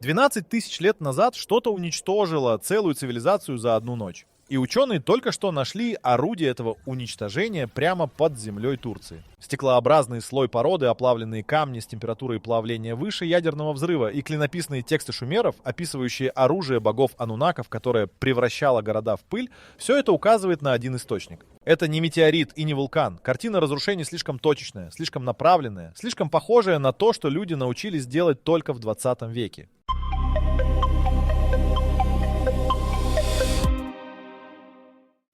12 тысяч лет назад что-то уничтожило целую цивилизацию за одну ночь. И ученые только что нашли орудие этого уничтожения прямо под землей Турции. Стеклообразный слой породы, оплавленные камни с температурой плавления выше ядерного взрыва и клинописные тексты шумеров, описывающие оружие богов анунаков, которое превращало города в пыль, все это указывает на один источник. Это не метеорит и не вулкан. Картина разрушений слишком точечная, слишком направленная, слишком похожая на то, что люди научились делать только в 20 веке.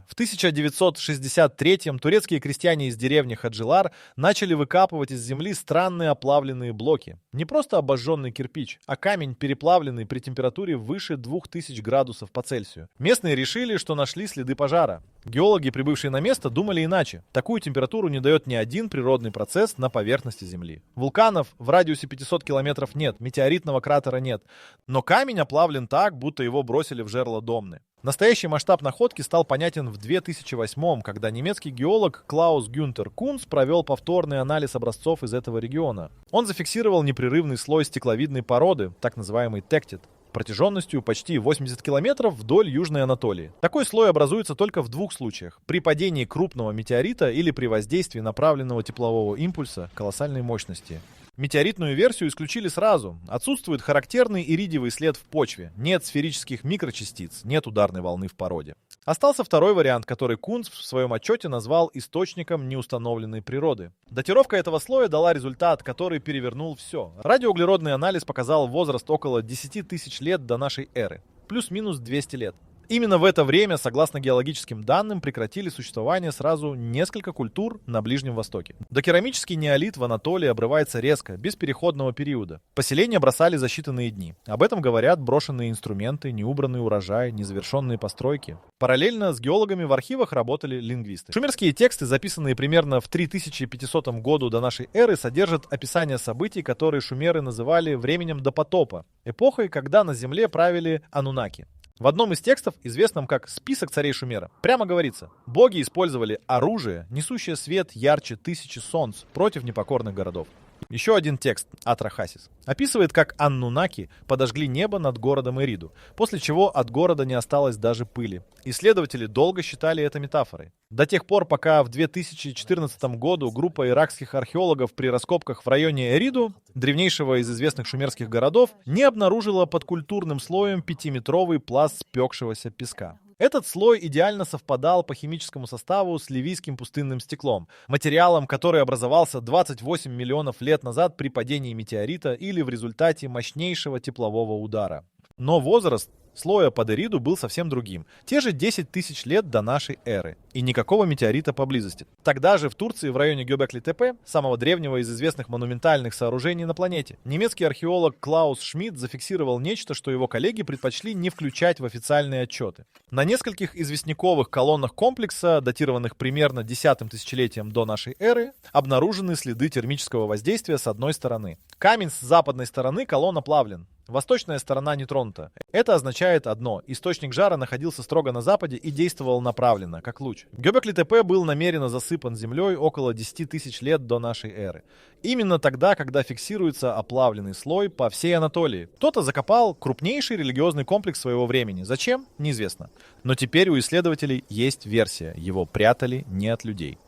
В 1963-м турецкие крестьяне из деревни Хаджилар начали выкапывать из земли странные оплавленные блоки. Не просто обожженный кирпич, а камень, переплавленный при температуре выше 2000 градусов по Цельсию. Местные решили, что нашли следы пожара. Геологи, прибывшие на место, думали иначе. Такую температуру не дает ни один природный процесс на поверхности Земли. Вулканов в радиусе 500 километров нет, метеоритного кратера нет. Но камень оплавлен так, будто его бросили в жерло Домны. Настоящий масштаб находки стал понятен в 2008-м, когда немецкий геолог Клаус Гюнтер Кунц провел повторный анализ образцов из этого региона. Он зафиксировал непрерывный слой стекловидной породы, так называемый тектит, протяженностью почти 80 километров вдоль Южной Анатолии. Такой слой образуется только в двух случаях: при падении крупного метеорита или при воздействии направленного теплового импульса колоссальной мощности. Метеоритную версию исключили сразу. Отсутствует характерный иридиевый след в почве. Нет сферических микрочастиц, нет ударной волны в породе. Остался второй вариант, который Кунц в своем отчете назвал источником неустановленной природы. Датировка этого слоя дала результат, который перевернул все. Радиоуглеродный анализ показал возраст около 10 тысяч лет до нашей эры. Плюс-минус 200 лет. Именно в это время, согласно геологическим данным, прекратили существование сразу несколько культур на Ближнем Востоке. Докерамический неолит в Анатолии обрывается резко, без переходного периода. Поселения бросали за считанные дни. Об этом говорят брошенные инструменты, неубранный урожай, незавершенные постройки. Параллельно с геологами в архивах работали лингвисты. Шумерские тексты, записанные примерно в 3500 году до нашей эры, содержат описание событий, которые шумеры называли временем до потопа, эпохой, когда на земле правили анунаки. В одном из текстов, известном как «Список царей Шумера», прямо говорится: боги использовали оружие, несущее свет ярче 1000 солнц против непокорных городов. Еще один текст, Атрахасис, описывает, как аннунаки подожгли небо над городом Эриду, после чего от города не осталось даже пыли. Исследователи долго считали это метафорой. До тех пор, пока в 2014 году группа иракских археологов при раскопках в районе Эриду, древнейшего из известных шумерских городов, не обнаружила под культурным слоем 5-метровый пласт спекшегося песка. Этот слой идеально совпадал по химическому составу с ливийским пустынным стеклом, материалом, который образовался 28 миллионов лет назад при падении метеорита или в результате мощнейшего теплового удара. Но возраст слоя под Эриду был совсем другим. Те же 10 тысяч лет до нашей эры. И никакого метеорита поблизости. Тогда же в Турции, в районе Гёбекли-Тепе, самого древнего из известных монументальных сооружений на планете, немецкий археолог Клаус Шмидт зафиксировал нечто, что его коллеги предпочли не включать в официальные отчеты. На нескольких известняковых колоннах комплекса, датированных примерно 10 тысячелетием до нашей эры, обнаружены следы термического воздействия с одной стороны. Камень с западной стороны колонн оплавлен. Восточная сторона не тронута. Это означает одно: источник жара находился строго на западе и действовал направленно, как луч. Гёбекли-Тепе был намеренно засыпан землей около 10 тысяч лет до нашей эры. Именно тогда, когда фиксируется оплавленный слой по всей Анатолии. Кто-то закопал крупнейший религиозный комплекс своего времени. Зачем? Неизвестно. Но теперь у исследователей есть версия: его прятали не от людей.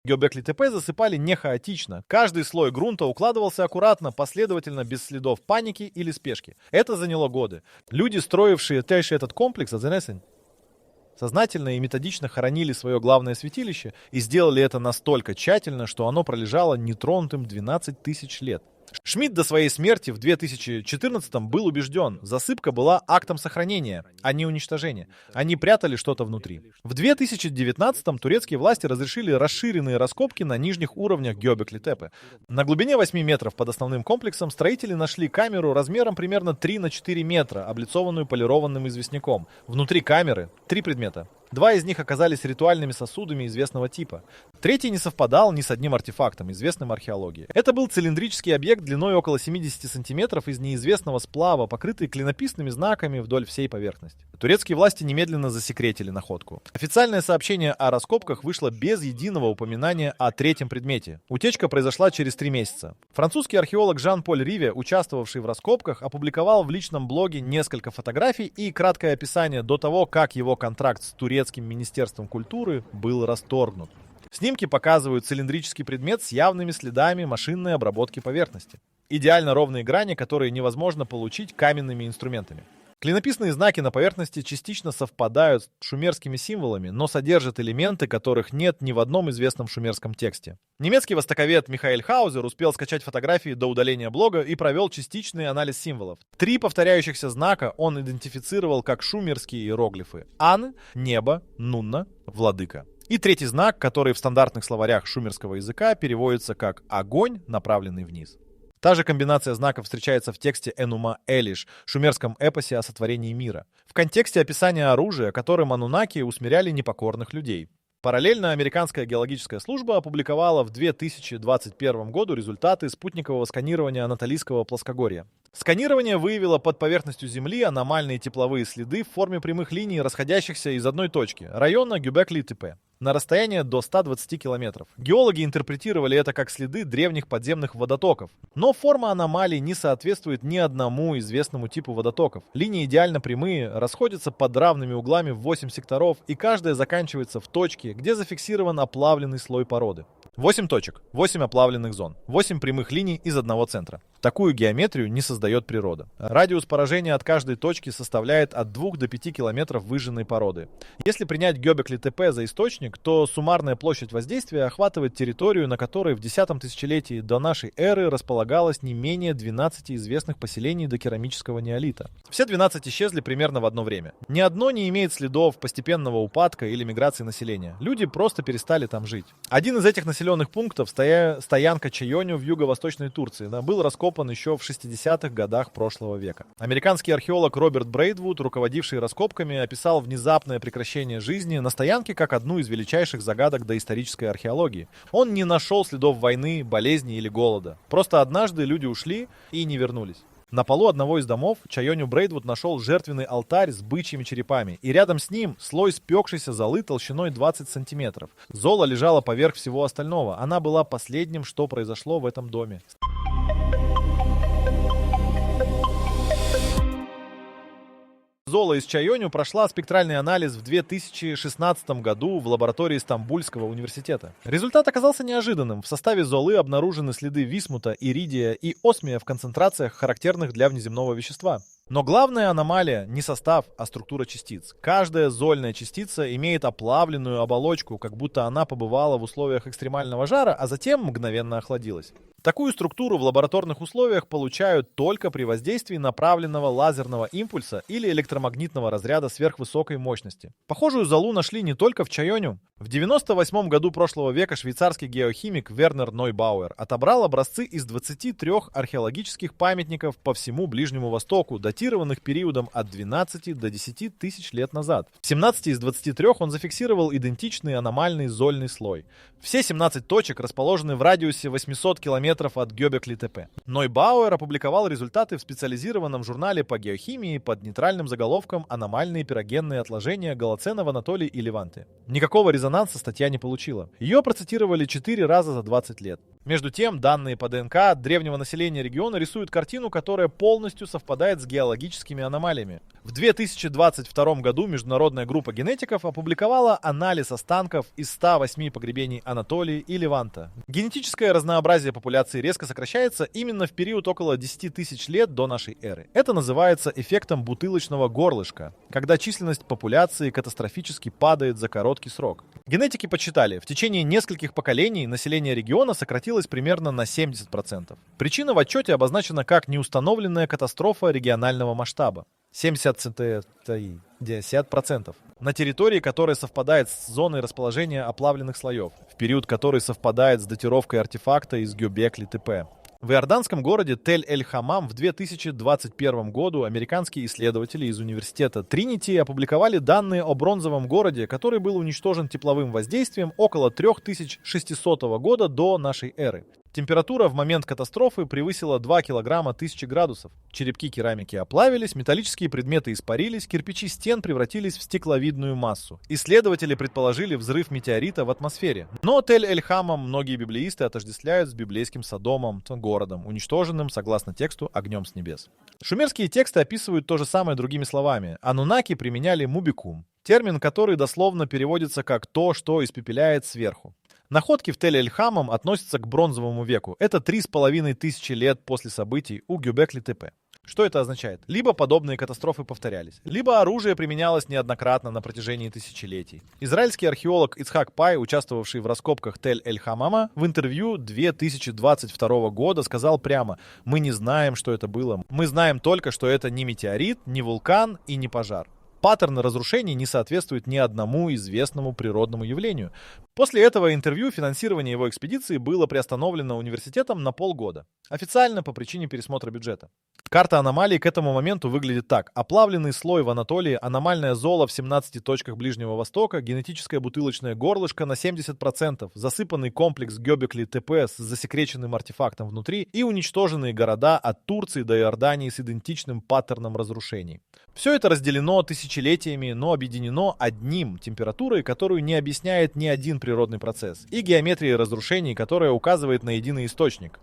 Гёбекли-Тепе засыпали не хаотично. Каждый слой грунта укладывался аккуратно, последовательно, без следов паники или спешки. Это заняло годы. Люди, строившие этот комплекс, сознательно и методично хоронили свое главное святилище и сделали это настолько тщательно, что оно пролежало нетронутым 12 тысяч лет. Шмидт до своей смерти в 2014-м был убежден: засыпка была актом сохранения, а не уничтожения. Они прятали что-то внутри. В 2019-м турецкие власти разрешили расширенные раскопки на нижних уровнях Гёбекли-Тепе. На глубине 8 метров под основным комплексом строители нашли камеру размером примерно 3 на 4 метра, облицованную полированным известняком. Внутри камеры 3 предмета. 2 из них оказались ритуальными сосудами известного типа. Третий не совпадал ни с одним артефактом, известным археологии. Это был цилиндрический объект длиной около 70 сантиметров из неизвестного сплава, покрытый клинописными знаками вдоль всей поверхности. Турецкие власти немедленно засекретили находку. Официальное сообщение о раскопках вышло без единого упоминания о третьем предмете. Утечка произошла через 3 месяца. Французский археолог Жан-Поль Риве, участвовавший в раскопках, опубликовал в личном блоге несколько фотографий и краткое описание до того, как его контракт с турецким министерством культуры был расторгнут. Снимки показывают цилиндрический предмет с явными следами машинной обработки поверхности. Идеально ровные грани, которые невозможно получить каменными инструментами. Клинописные знаки на поверхности частично совпадают с шумерскими символами, но содержат элементы, которых нет ни в одном известном шумерском тексте. Немецкий востоковед Михаэль Хаузер успел скачать фотографии до удаления блога и провел частичный анализ символов. 3 повторяющихся знака он идентифицировал как шумерские иероглифы: Ан, небо, Нунна, владыка. И 3-й знак, который в стандартных словарях шумерского языка переводится как «огонь, направленный вниз». Та же комбинация знаков встречается в тексте Энума Элиш, шумерском эпосе о сотворении мира, в контексте описания оружия, которым анунаки усмиряли непокорных людей. Параллельно американская геологическая служба опубликовала в 2021 году результаты спутникового сканирования Анатолийского плоскогорья. Сканирование выявило под поверхностью Земли аномальные тепловые следы в форме прямых линий, расходящихся из одной точки, района Гюбекли-Тепе, на расстояние до 120 километров. Геологи интерпретировали это как следы древних подземных водотоков. Но форма аномалий не соответствует ни одному известному типу водотоков. Линии идеально прямые, расходятся под равными углами в 8 секторов, и каждая заканчивается в точке, где зафиксирован оплавленный слой породы. 8 точек, 8 оплавленных зон, 8 прямых линий из одного центра. Такую геометрию не создает природа. Радиус поражения от каждой точки составляет от 2 до 5 километров выжженной породы. Если принять Гёбекли-Тепе за источник, то суммарная площадь воздействия охватывает территорию, на которой в 10 тысячелетии до нашей эры располагалось не менее 12 известных поселений докерамического неолита. Все 12 исчезли примерно в одно время. Ни одно не имеет следов постепенного упадка или миграции населения. Люди просто перестали там жить. Один из этих населенных пунктов, стоянка Чайоню в юго-восточной Турции, был раскопан еще в 60-х годах прошлого века. Американский археолог Роберт Брейдвуд, руководивший раскопками, описал внезапное прекращение жизни на стоянке как одну из величайших загадок доисторической археологии. Он не нашел следов войны, болезни или голода. Просто однажды люди ушли и не вернулись. На полу одного из домов Чайоню Брейдвуд нашел жертвенный алтарь с бычьими черепами, и рядом с ним слой спекшейся золы толщиной 20 сантиметров. Зола лежала поверх всего остального. Она была последним, что произошло в этом доме. Зола из Чайоню прошла спектральный анализ в 2016 году в лаборатории Стамбульского университета. Результат оказался неожиданным. В составе золы обнаружены следы висмута, иридия и осмия в концентрациях, характерных для внеземного вещества. Но главная аномалия не состав, а структура частиц. Каждая зольная частица имеет оплавленную оболочку, как будто она побывала в условиях экстремального жара, а затем мгновенно охладилась. Такую структуру в лабораторных условиях получают только при воздействии направленного лазерного импульса или электромагнитного разряда сверхвысокой мощности. Похожую золу нашли не только в Чайоню. В 1998 году прошлого века швейцарский геохимик Вернер Нойбауэр отобрал образцы из 23 археологических памятников по всему Ближнему Востоку, датированных периодом от 12 до 10 тысяч лет назад. В 17 из 23 он зафиксировал идентичный аномальный зольный слой. Все 17 точек расположены в радиусе 800 километров от Гёбекли-Тепе. Нойбауэр опубликовал результаты в специализированном журнале по геохимии под нейтральным заголовком «Аномальные пирогенные отложения Голоцена в Анатолии и Леванте». Никакого резонанса статья не получила. Ее процитировали 4 раза за 20 лет. Между тем, данные по ДНК древнего населения региона рисуют картину, которая полностью совпадает с геологическими аномалиями. В 2022 году международная группа генетиков опубликовала анализ останков из 108 погребений Анатолии и Леванта. Генетическое разнообразие популяции резко сокращается именно в период около 10 тысяч лет до нашей эры. Это называется эффектом бутылочного горлышка, когда численность популяции катастрофически падает за короткий срок. Генетики подсчитали, в течение нескольких поколений население региона сократилось примерно на 70%. Причина в отчете обозначена как неустановленная катастрофа регионального масштаба. 70%. На территории, которая совпадает с зоной расположения оплавленных слоев, в период который совпадает с датировкой артефакта из Гёбекли-Тепе. В иорданском городе Тель-эль-Хамам в 2021 году американские исследователи из университета Тринити опубликовали данные о бронзовом городе, который был уничтожен тепловым воздействием около 3600 года до нашей эры. Температура в момент катастрофы превысила 2 килограмма 1000 градусов. Черепки керамики оплавились, металлические предметы испарились, кирпичи стен превратились в стекловидную массу. Исследователи предположили взрыв метеорита в атмосфере. Но Тель-эль-Хамам многие библеисты отождествляют с библейским Содомом, городом, уничтоженным, согласно тексту, огнем с небес. Шумерские тексты описывают то же самое другими словами. Анунаки применяли мубикум, термин, который дословно переводится как «то, что испепеляет сверху». Находки в Тель-эль-Хамам относятся к бронзовому веку. Это 3500 лет после событий у Гёбекли-Тепе. Что это означает? Либо подобные катастрофы повторялись, либо оружие применялось неоднократно на протяжении тысячелетий. Израильский археолог Ицхак Пай, участвовавший в раскопках Тель-эль-Хамама, в интервью 2022 года сказал прямо: «Мы не знаем, что это было. Мы знаем только, что это не метеорит, не вулкан и не пожар». Паттерн разрушений не соответствует ни одному известному природному явлению. После этого интервью финансирование его экспедиции было приостановлено университетом на полгода. Официально по причине пересмотра бюджета. Карта аномалий к этому моменту выглядит так. Оплавленный слой в Анатолии, аномальное золо в 17 точках Ближнего Востока, генетическое бутылочное горлышко на 70%, засыпанный комплекс Гёбекли-Тепе с засекреченным артефактом внутри и уничтоженные города от Турции до Иордании с идентичным паттерном разрушений. Все это разделено тысячелетиями, но объединено одним — температурой, которую не объясняет ни один природный процесс, и геометрией разрушений, которая указывает на единый источник.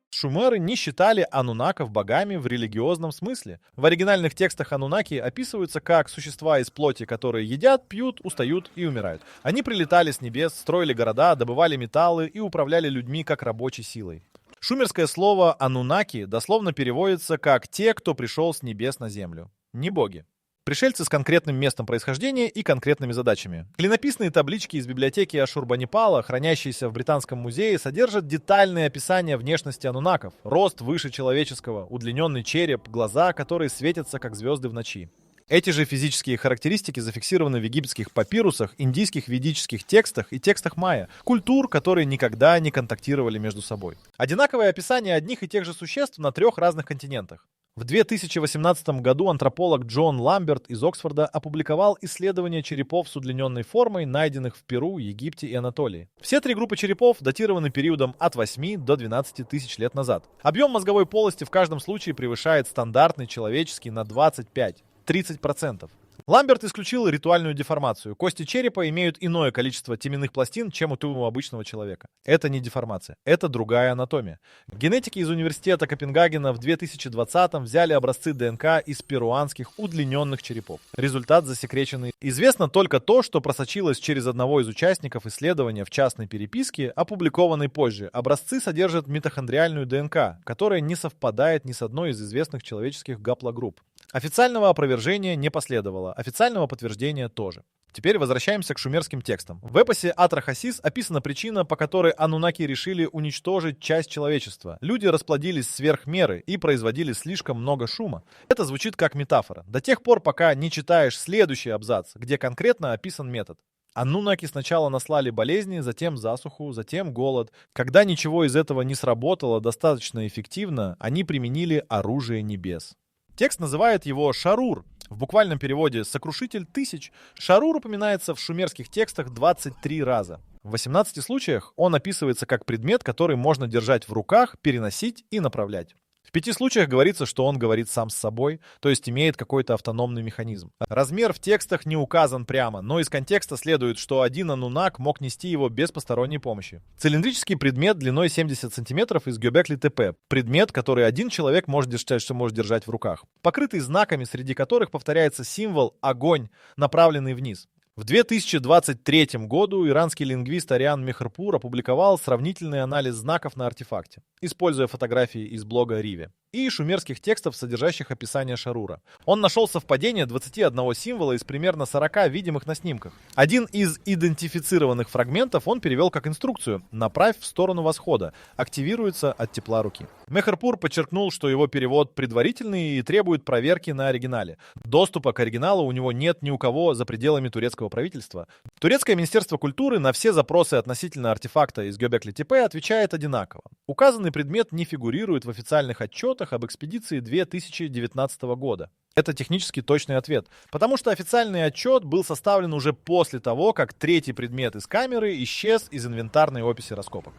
Шумеры не считали анунаков богами в религиозном смысле. В оригинальных текстах анунаки описываются как существа из плоти, которые едят, пьют, устают и умирают. Они прилетали с небес, строили города, добывали металлы и управляли людьми как рабочей силой. Шумерское слово «анунаки» дословно переводится как «те, кто пришел с небес на землю». Не боги. Пришельцы с конкретным местом происхождения и конкретными задачами. Клинописные таблички из библиотеки Ашурбанипала, хранящиеся в Британском музее, содержат детальные описания внешности анунаков. Рост выше человеческого, удлиненный череп, глаза, которые светятся, как звезды в ночи. Эти же физические характеристики зафиксированы в египетских папирусах, индийских ведических текстах и текстах майя, культур, которые никогда не контактировали между собой. Одинаковое описание одних и тех же существ на 3 разных континентах. В 2018 году антрополог Джон Ламберт из Оксфорда опубликовал исследование черепов с удлиненной формой, найденных в Перу, Египте и Анатолии. Все 3 группы черепов датированы периодом от 8 до 12 тысяч лет назад. Объем мозговой полости в каждом случае превышает стандартный человеческий на 25-30%. Ламберт исключил ритуальную деформацию. Кости черепа имеют иное количество теменных пластин, чем у обычного человека. Это не деформация, это другая анатомия. Генетики из университета Копенгагена в 2020-м взяли образцы ДНК из перуанских удлиненных черепов. Результат засекреченный. Известно только то, что просочилось через одного из участников исследования в частной переписке, опубликованной позже. Образцы содержат митохондриальную ДНК, которая не совпадает ни с одной из известных человеческих гаплогрупп. Официального опровержения не последовало, официального подтверждения тоже. Теперь возвращаемся к шумерским текстам. В эпосе Атрахасис описана причина, по которой анунаки решили уничтожить часть человечества. Люди расплодились сверх меры и производили слишком много шума. Это звучит как метафора. До тех пор, пока не читаешь следующий абзац, где конкретно описан метод. Анунаки сначала наслали болезни, затем засуху, затем голод. Когда ничего из этого не сработало достаточно эффективно, они применили оружие небес. Текст называет его «шарур». В буквальном переводе «сокрушитель тысяч». Шарур упоминается в шумерских текстах 23 раза. В 18 случаях он описывается как предмет, который можно держать в руках, переносить и направлять. В 5 случаях говорится, что он говорит сам с собой, то есть имеет какой-то автономный механизм. Размер в текстах не указан прямо, но из контекста следует, что один анунак мог нести его без посторонней помощи. Цилиндрический предмет длиной 70 см из Гёбекли-Тепе. Предмет, который один человек может держать в руках. Покрытый знаками, среди которых повторяется символ «огонь», направленный вниз. В 2023 году иранский лингвист Ариан Мехерпур опубликовал сравнительный анализ знаков на артефакте, используя фотографии из блога Риве и шумерских текстов, содержащих описание шарура. Он нашел совпадение 21 символа из примерно 40 видимых на снимках. Один из идентифицированных фрагментов он перевел как инструкцию «направь в сторону восхода», активируется от тепла руки. Мехерпур подчеркнул, что его перевод предварительный и требует проверки на оригинале. Доступа к оригиналу у него нет ни у кого за пределами турецкого правительства. Турецкое министерство культуры на все запросы относительно артефакта из Гёбекли-Тепе отвечает одинаково. Указанный предмет не фигурирует в официальных отчетах об экспедиции 2019 года. Это технически точный ответ, потому что официальный отчет был составлен уже после того, как третий предмет из камеры исчез из инвентарной описи раскопок.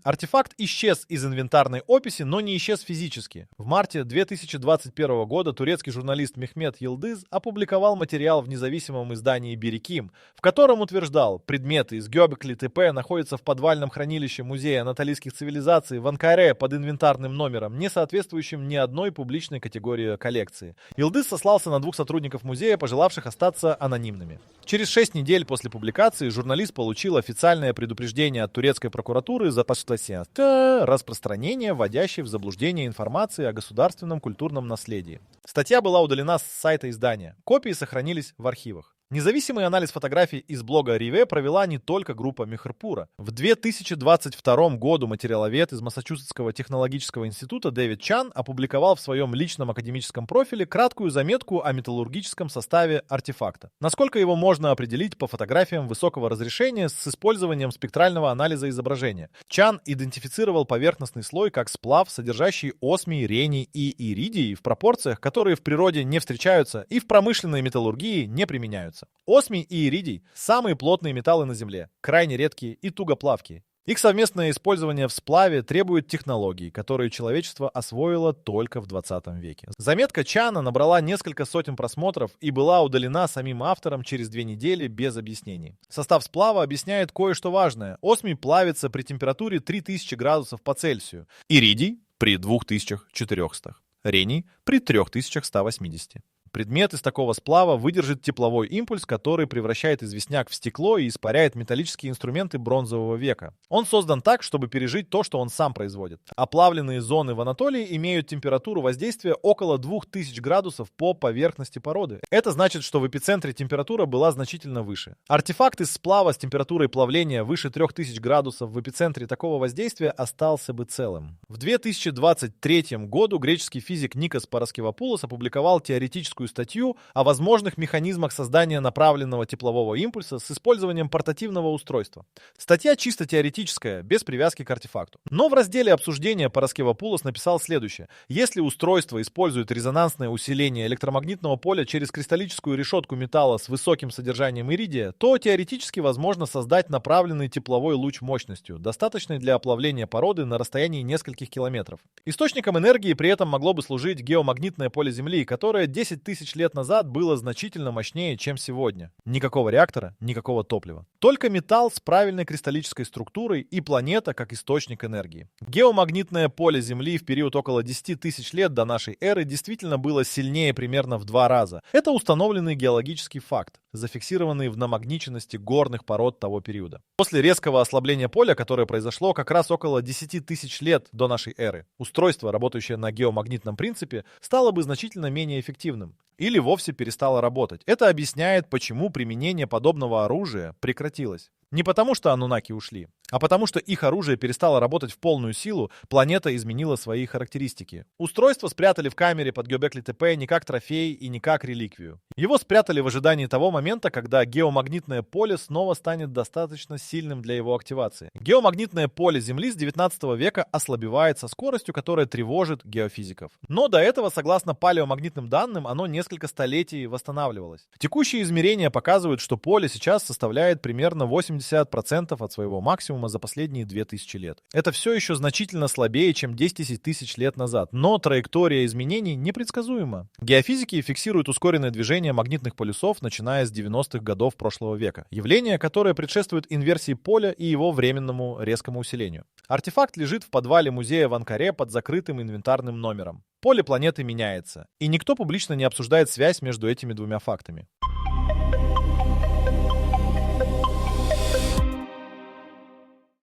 Артефакт исчез из инвентарной описи, но не исчез физически. В марте 2021 года турецкий журналист Мехмет Йылдыз опубликовал материал в независимом издании Бириким, в котором утверждал, предметы из Göbekli-Tepe находятся в подвальном хранилище Музея анатолийских цивилизаций в Анкаре под инвентарным номером, не соответствующим ни одной публичной категории коллекции. Йылдыз сослался на 2 сотрудников музея, пожелавших остаться анонимными. Через 6 недель после публикации журналист получил официальное предупреждение от турецкой прокуратуры за распространение, вводящей в заблуждение информации о государственном культурном наследии. Статья была удалена с сайта издания. Копии сохранились в архивах. Независимый анализ фотографий из блога Риве провела не только группа Мехрпура. В 2022 году материаловед из Массачусетского технологического института Дэвид Чан опубликовал в своем личном академическом профиле краткую заметку о металлургическом составе артефакта. Насколько его можно определить по фотографиям высокого разрешения с использованием спектрального анализа изображения. Чан идентифицировал поверхностный слой как сплав, содержащий осмий, рений и иридий в пропорциях, которые в природе не встречаются и в промышленной металлургии не применяются. Осмий и иридий – самые плотные металлы на Земле, крайне редкие и тугоплавкие. Их совместное использование в сплаве требует технологий, которые человечество освоило только в 20 веке. Заметка Чана набрала несколько сотен просмотров и была удалена самим автором через 2 недели без объяснений. Состав сплава объясняет кое-что важное. Осмий плавится при температуре 3000 градусов по Цельсию, иридий – при 2400, рений – при 3180. Предмет из такого сплава выдержит тепловой импульс, который превращает известняк в стекло и испаряет металлические инструменты бронзового века. Он создан так, чтобы пережить то, что он сам производит. Оплавленные зоны в Анатолии имеют температуру воздействия около 2000 градусов по поверхности породы. Это значит, что в эпицентре температура была значительно выше. Артефакт из сплава с температурой плавления выше 3000 градусов в эпицентре такого воздействия остался бы целым. В 2023 году греческий физик Никос Параскевапулос опубликовал теоретическую статью о возможных механизмах создания направленного теплового импульса с использованием портативного устройства. Статья чисто теоретическая, без привязки к артефакту. Но в разделе обсуждения Параскевапулос написал следующее. Если устройство использует резонансное усиление электромагнитного поля через кристаллическую решетку металла с высоким содержанием иридия, то теоретически возможно создать направленный тепловой луч мощностью, достаточной для оплавления породы на расстоянии нескольких километров. Источником энергии при этом могло бы служить геомагнитное поле Земли, которое 10 тысяч лет назад было значительно мощнее, чем сегодня. Никакого реактора, никакого топлива. Только металл с правильной кристаллической структурой и планета как источник энергии. Геомагнитное поле Земли в период около 10 тысяч лет до нашей эры действительно было сильнее примерно в 2 раза. Это установленный геологический факт, зафиксированный в намагниченности горных пород того периода. После резкого ослабления поля, которое произошло как раз около 10 тысяч лет до нашей эры, устройство, работающее на геомагнитном принципе, стало бы значительно менее эффективным. Или вовсе перестало работать. Это объясняет, почему применение подобного оружия прекратилось. Не потому, что анунаки ушли, а потому, что их оружие перестало работать в полную силу, планета изменила свои характеристики. Устройство спрятали в камере под Göbekli-Tepe не как трофей и не как реликвию. Его спрятали в ожидании того момента, когда геомагнитное поле снова станет достаточно сильным для его активации. Геомагнитное поле Земли с 19 века ослабевает со скоростью, которая тревожит геофизиков. Но до этого, согласно палеомагнитным данным, оно несколько столетий восстанавливалось. Текущие измерения показывают, что поле сейчас составляет примерно 80% от своего максимума за последние 2000 лет. Это все еще значительно слабее, чем 10 тысяч лет назад, но траектория изменений непредсказуема. Геофизики фиксируют ускоренное движение магнитных полюсов, начиная с 90-х годов прошлого века. Явление, которое предшествует инверсии поля и его временному резкому усилению. Артефакт лежит в подвале музея в Анкаре под закрытым инвентарным номером. Поле планеты меняется, и никто публично не обсуждает связь между этими двумя фактами.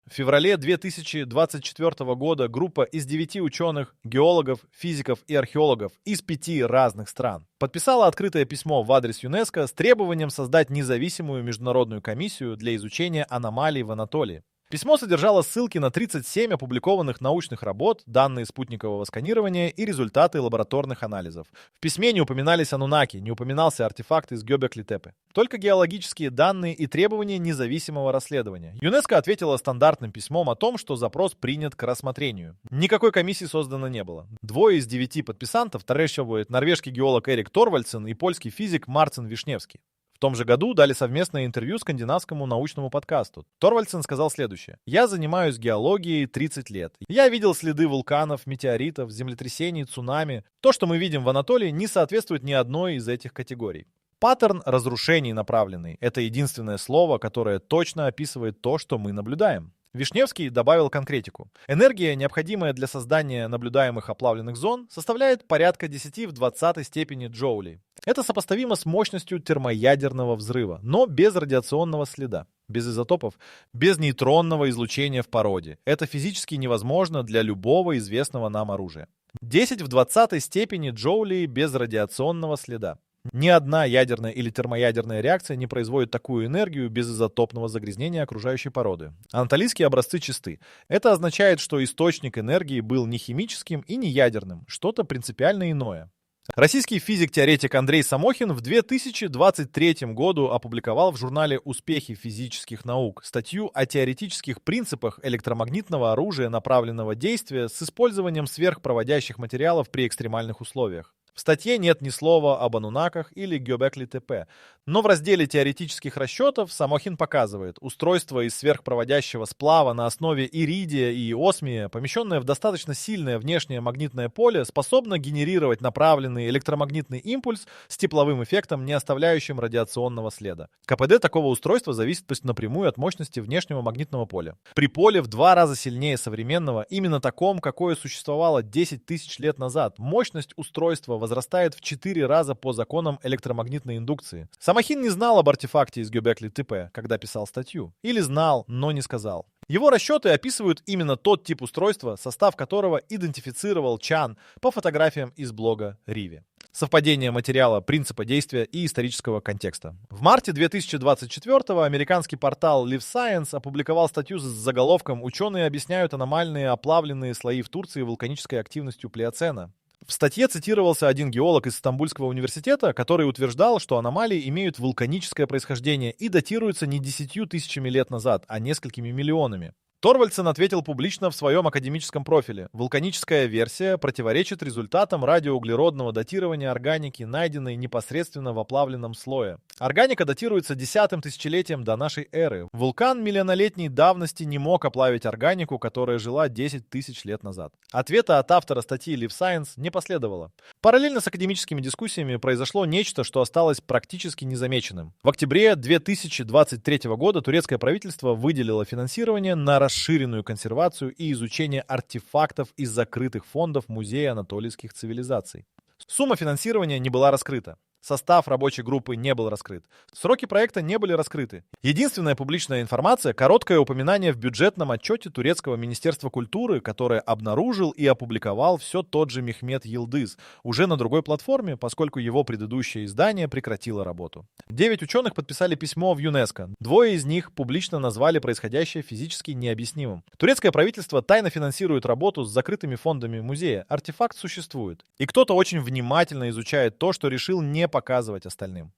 В феврале 2024 года группа из 9 ученых, геологов, физиков и археологов из 5 разных стран подписала открытое письмо в адрес ЮНЕСКО с требованием создать независимую международную комиссию для изучения аномалий в Анатолии. Письмо содержало ссылки на 37 опубликованных научных работ, данные спутникового сканирования и результаты лабораторных анализов. В письме не упоминались анунаки, не упоминался артефакт из Гёбекли-Тепе. Только геологические данные и требования независимого расследования. ЮНЕСКО ответила стандартным письмом о том, что запрос принят к рассмотрению. Никакой комиссии создано не было. 2 из 9 подписантов товариществуют норвежский геолог Эрик Торвальдсен и польский физик Марцин Вишневский. В том же году дали совместное интервью скандинавскому научному подкасту. Торвальдсен сказал следующее. «Я занимаюсь геологией 30 лет. Я видел следы вулканов, метеоритов, землетрясений, цунами. То, что мы видим в Анатолии, не соответствует ни одной из этих категорий. Паттерн разрушений направленный – это единственное слово, которое точно описывает то, что мы наблюдаем». Вишневский добавил конкретику. Энергия, необходимая для создания наблюдаемых оплавленных зон, составляет порядка 10 в 20 степени джоулей. Это сопоставимо с мощностью термоядерного взрыва, но без радиационного следа, без изотопов, без нейтронного излучения в породе. Это физически невозможно для любого известного нам оружия. 10 в 20 степени джоулей без радиационного следа. Ни одна ядерная или термоядерная реакция не производит такую энергию без изотопного загрязнения окружающей породы. Анатолийские образцы чисты. Это означает, что источник энергии был не химическим и не ядерным, что-то принципиально иное. Российский физик-теоретик Андрей Самохин в 2023 году опубликовал в журнале «Успехи физических наук» статью о теоретических принципах электромагнитного оружия направленного действия с использованием сверхпроводящих материалов при экстремальных условиях. В статье нет ни слова об анунаках или Гёбекли-Тепе, но в разделе теоретических расчетов Самохин показывает, устройство из сверхпроводящего сплава на основе иридия и осмия, помещенное в достаточно сильное внешнее магнитное поле, способно генерировать направленный электромагнитный импульс с тепловым эффектом, не оставляющим радиационного следа. КПД такого устройства зависит напрямую от мощности внешнего магнитного поля. При поле в 2 раза сильнее современного, именно таком, какое существовало 10 тысяч лет назад, мощность устройства возрастает в 4 раза по законам электромагнитной индукции. Самохин не знал об артефакте из Гёбекли-Тепе, когда писал статью. Или знал, но не сказал. Его расчеты описывают именно тот тип устройства, состав которого идентифицировал Чан по фотографиям из блога Риви. Совпадение материала, принципа действия и исторического контекста. В марте 2024-го американский портал Live Science опубликовал статью с заголовком «Ученые объясняют аномальные оплавленные слои в Турции вулканической активностью Плеоцена». В статье цитировался один геолог из Стамбульского университета, который утверждал, что аномалии имеют вулканическое происхождение и датируются не 10 тысячами лет назад, а несколькими миллионами. Торвальдсен ответил публично в своем академическом профиле. Вулканическая версия противоречит результатам радиоуглеродного датирования органики, найденной непосредственно в оплавленном слое. Органика датируется 10-м тысячелетием до нашей эры. Вулкан миллионолетней давности не мог оплавить органику, которая жила 10 тысяч лет назад. Ответа от автора статьи Live Science не последовало. Параллельно с академическими дискуссиями произошло нечто, что осталось практически незамеченным. В октябре 2023 года турецкое правительство выделило финансирование на расширенную консервацию и изучение артефактов из закрытых фондов Музея анатолийских цивилизаций. Сумма финансирования не была раскрыта. Состав рабочей группы не был раскрыт. Сроки проекта не были раскрыты. Единственная публичная информация – короткое упоминание в бюджетном отчете турецкого министерства культуры, которое обнаружил и опубликовал все тот же Мехмет Йылдыз, уже на другой платформе, поскольку его предыдущее издание прекратило работу. 9 ученых подписали письмо в ЮНЕСКО. 2 из них публично назвали происходящее физически необъяснимым. Турецкое правительство тайно финансирует работу с закрытыми фондами музея. Артефакт существует. И кто-то очень внимательно изучает то, что решил не показывать остальным.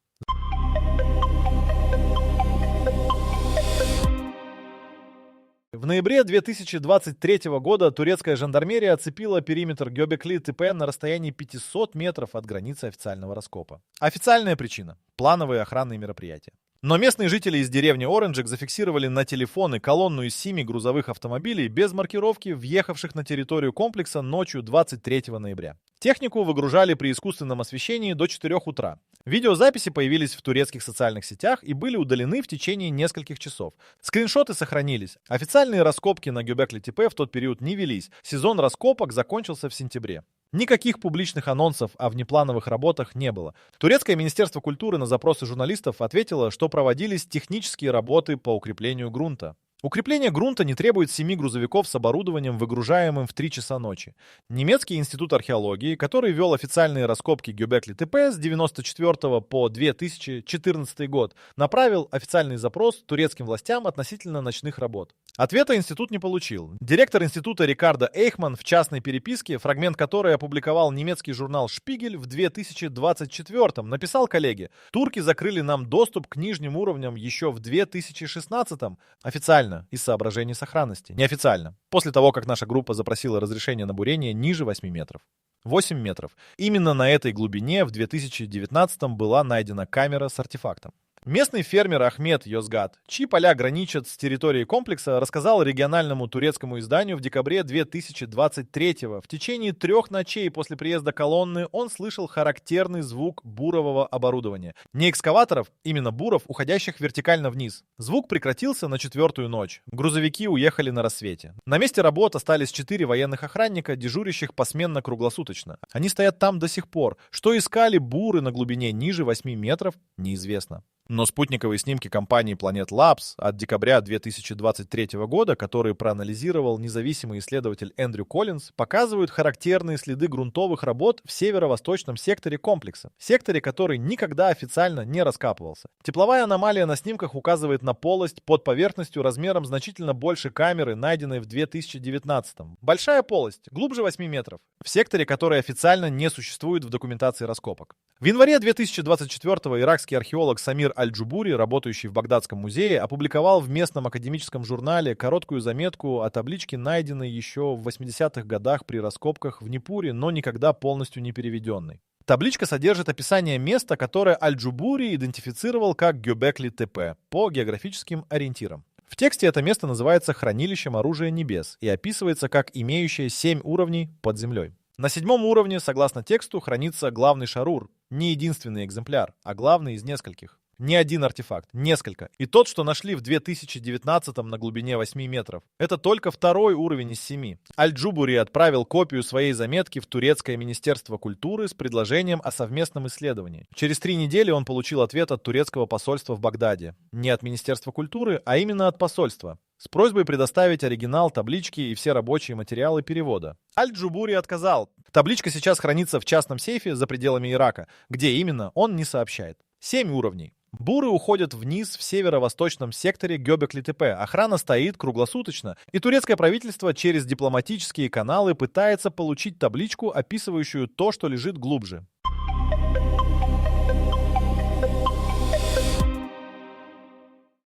В ноябре 2023 года турецкая жандармерия оцепила периметр Гёбекли-Тепе на расстоянии 500 метров от границы официального раскопа. Официальная причина – плановые охранные мероприятия. Но местные жители из деревни Оренджик зафиксировали на телефоны колонну из 7 грузовых автомобилей без маркировки, въехавших на территорию комплекса ночью 23 ноября. Технику выгружали при искусственном освещении до 4 утра. Видеозаписи появились в турецких социальных сетях и были удалены в течение нескольких часов. Скриншоты сохранились. Официальные раскопки на Гёбекли-Тепе в тот период не велись. Сезон раскопок закончился в сентябре. Никаких публичных анонсов о внеплановых работах не было. Турецкое министерство культуры на запросы журналистов ответило, что проводились технические работы по укреплению грунта. Укрепление грунта не требует 7 грузовиков с оборудованием, выгружаемым в 3 часа ночи. Немецкий институт археологии, который вел официальные раскопки Гёбекли-Тепе с 1994 по 2014 год, направил официальный запрос турецким властям относительно ночных работ. Ответа институт не получил. Директор института Рикардо Эйхман в частной переписке, фрагмент которой опубликовал немецкий журнал «Шпигель» в 2024-м, написал коллеге: «Турки закрыли нам доступ к нижним уровням еще в 2016-м, официально, из соображений сохранности, неофициально, после того, как наша группа запросила разрешение на бурение ниже 8 метров». 8 метров. Именно на этой глубине в 2019-м была найдена камера с артефактом. Местный фермер Ахмед Йозгат, чьи поля граничат с территорией комплекса, рассказал региональному турецкому изданию в декабре 2023-го. В течение 3 ночей после приезда колонны он слышал характерный звук бурового оборудования. Не экскаваторов, именно буров, уходящих вертикально вниз. Звук прекратился на 4-ю ночь. Грузовики уехали на рассвете. На месте работ остались 4 военных охранника, дежурящих посменно круглосуточно. Они стоят там до сих пор. Что искали буры на глубине ниже 8 метров, неизвестно. Но спутниковые снимки компании Planet Labs от декабря 2023 года, которые проанализировал независимый исследователь Эндрю Коллинз, показывают характерные следы грунтовых работ в северо-восточном секторе комплекса. Секторе, который никогда официально не раскапывался. Тепловая аномалия на снимках указывает на полость под поверхностью размером значительно больше камеры, найденной в 2019. Большая полость, глубже 8 метров. В секторе, который официально не существует в документации раскопок. В январе 2024-го иракский археолог Самир Аль-Джубури, работающий в Багдадском музее, опубликовал в местном академическом журнале короткую заметку о табличке, найденной еще в 80-х годах при раскопках в Непуре, но никогда полностью не переведенной. Табличка содержит описание места, которое Аль-Джубури идентифицировал как Гёбекли-Тепе по географическим ориентирам. В тексте это место называется «Хранилищем оружия небес» и описывается как имеющее 7 уровней под землей. На 7-м уровне, согласно тексту, хранится главный шарур. Не единственный экземпляр, а главный из нескольких. Не один артефакт, несколько. И тот, что нашли в 2019-м на глубине 8 метров. Это только 2-й уровень из 7. Аль-Джубури отправил копию своей заметки в турецкое министерство культуры с предложением о совместном исследовании. Через 3 недели он получил ответ от турецкого посольства в Багдаде. Не от министерства культуры, а именно от посольства. С просьбой предоставить оригинал, таблички и все рабочие материалы перевода. Аль-Джубури отказал. Табличка сейчас хранится в частном сейфе за пределами Ирака. Где именно, он не сообщает. 7 уровней. Буры уходят вниз в северо-восточном секторе Гёбекли-Тепе. Охрана стоит круглосуточно. И турецкое правительство через дипломатические каналы пытается получить табличку, описывающую то, что лежит глубже.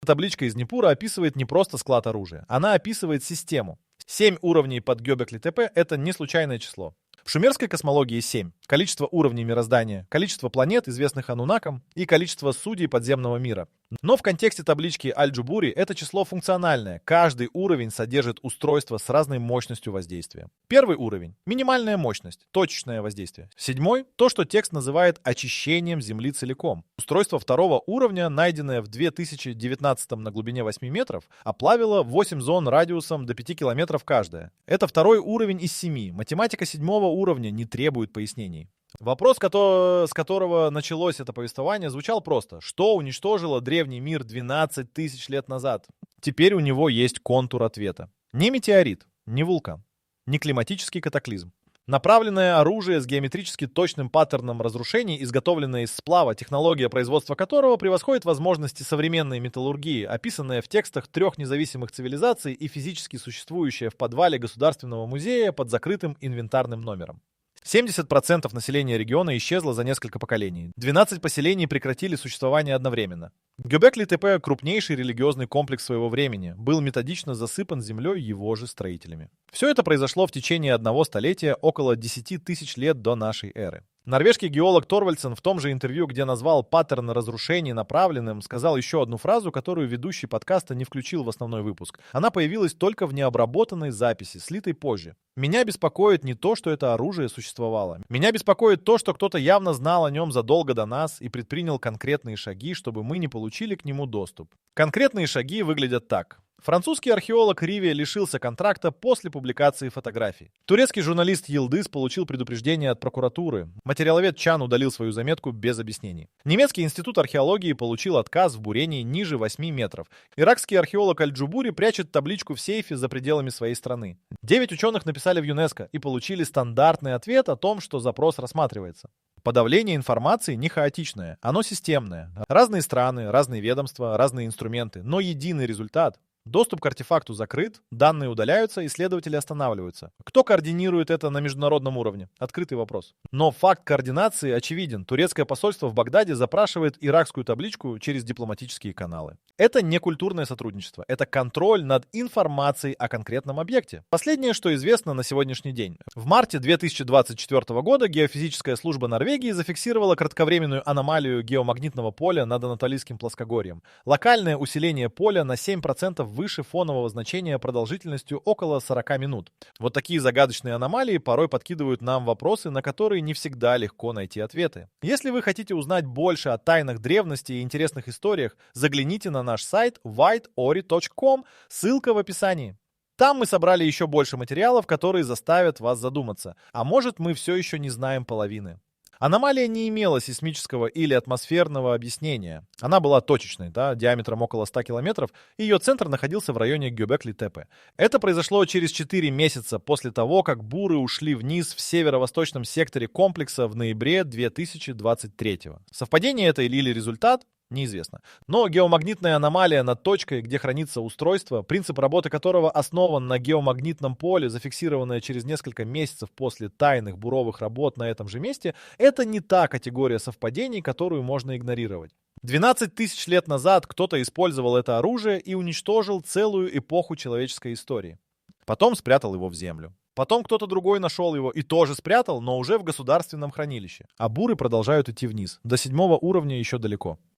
Табличка из Непура описывает не просто склад оружия. Она описывает систему. 7 уровней под Гёбекли-Тепе — это не случайное число. В шумерской космологии 7. Количество уровней мироздания, количество планет, известных анунакам, и количество судей подземного мира. Но в контексте таблички Аль-Джубури это число функциональное. Каждый уровень содержит устройство с разной мощностью воздействия. 1-й уровень — минимальная мощность, точечное воздействие. 7-й — то, что текст называет очищением Земли целиком. Устройство 2-го уровня, найденное в 2019-м на глубине 8 метров, оплавило 8 зон радиусом до 5 километров каждая. Это 2-й уровень из 7. Математика 7-го уровня не требует пояснений. Вопрос, с которого началось это повествование, звучал просто. Что уничтожило древний мир 12 тысяч лет назад? Теперь у него есть контур ответа. Не метеорит, не вулкан, не климатический катаклизм. Направленное оружие с геометрически точным паттерном разрушений, изготовленное из сплава, технология производства которого превосходит возможности современной металлургии, описанная в текстах 3 независимых цивилизаций и физически существующая в подвале Государственного музея под закрытым инвентарным номером. 70% населения региона исчезло за несколько поколений. 12 поселений прекратили существование одновременно. Гёбекли-Тепе, крупнейший религиозный комплекс своего времени, был методично засыпан землей его же строителями. Все это произошло в течение 1 столетия, около 10 тысяч лет до нашей эры. Норвежский геолог Торвальдсен в том же интервью, где назвал паттерн разрушений направленным, сказал еще одну фразу, которую ведущий подкаста не включил в основной выпуск. Она появилась только в необработанной записи, слитой позже. «Меня беспокоит не то, что это оружие существовало. Меня беспокоит то, что кто-то явно знал о нем задолго до нас и предпринял конкретные шаги, чтобы мы не получили к нему доступ». Конкретные шаги выглядят так. Французский археолог Риве лишился контракта после публикации фотографий. Турецкий журналист Йылдыз получил предупреждение от прокуратуры. Материаловед Чан удалил свою заметку без объяснений. Немецкий институт археологии получил отказ в бурении ниже 8 метров. Иракский археолог Аль-Джубури прячет табличку в сейфе за пределами своей страны. 9 ученых написали в ЮНЕСКО и получили стандартный ответ о том, что запрос рассматривается. Подавление информации не хаотичное, оно системное. Разные страны, разные ведомства, разные инструменты, но единый результат. Доступ к артефакту закрыт, данные удаляются, исследователи останавливаются. Кто координирует это на международном уровне? Открытый вопрос. Но факт координации очевиден. Турецкое посольство в Багдаде запрашивает иракскую табличку через дипломатические каналы. Это не культурное сотрудничество, это контроль над информацией о конкретном объекте. Последнее, что известно на сегодняшний день. В марте 2024 года геофизическая служба Норвегии зафиксировала кратковременную аномалию геомагнитного поля над Анатолийским плоскогорьем. Локальное усиление поля на 7% выше фонового значения продолжительностью около 40 минут. Вот такие загадочные аномалии порой подкидывают нам вопросы, на которые не всегда легко найти ответы. Если вы хотите узнать больше о тайнах древности и интересных историях, загляните на наш сайт whiteori.com, ссылка в описании. Там мы собрали еще больше материалов, которые заставят вас задуматься. А может, мы все еще не знаем половины. Аномалия не имела сейсмического или атмосферного объяснения. Она была точечной, диаметром около 100 километров, и ее центр находился в районе Гёбекли-Тепе. Это произошло через 4 месяца после того, как буры ушли вниз в северо-восточном секторе комплекса в ноябре 2023. Совпадение это или результат? Неизвестно. Но геомагнитная аномалия над точкой, где хранится устройство, принцип работы которого основан на геомагнитном поле, зафиксированное через несколько месяцев после тайных буровых работ на этом же месте, это не та категория совпадений, которую можно игнорировать. 12 тысяч лет назад кто-то использовал это оружие и уничтожил целую эпоху человеческой истории. Потом спрятал его в землю. Потом кто-то другой нашел его и тоже спрятал, но уже в государственном хранилище. А буры продолжают идти вниз. До 7-го уровня еще далеко.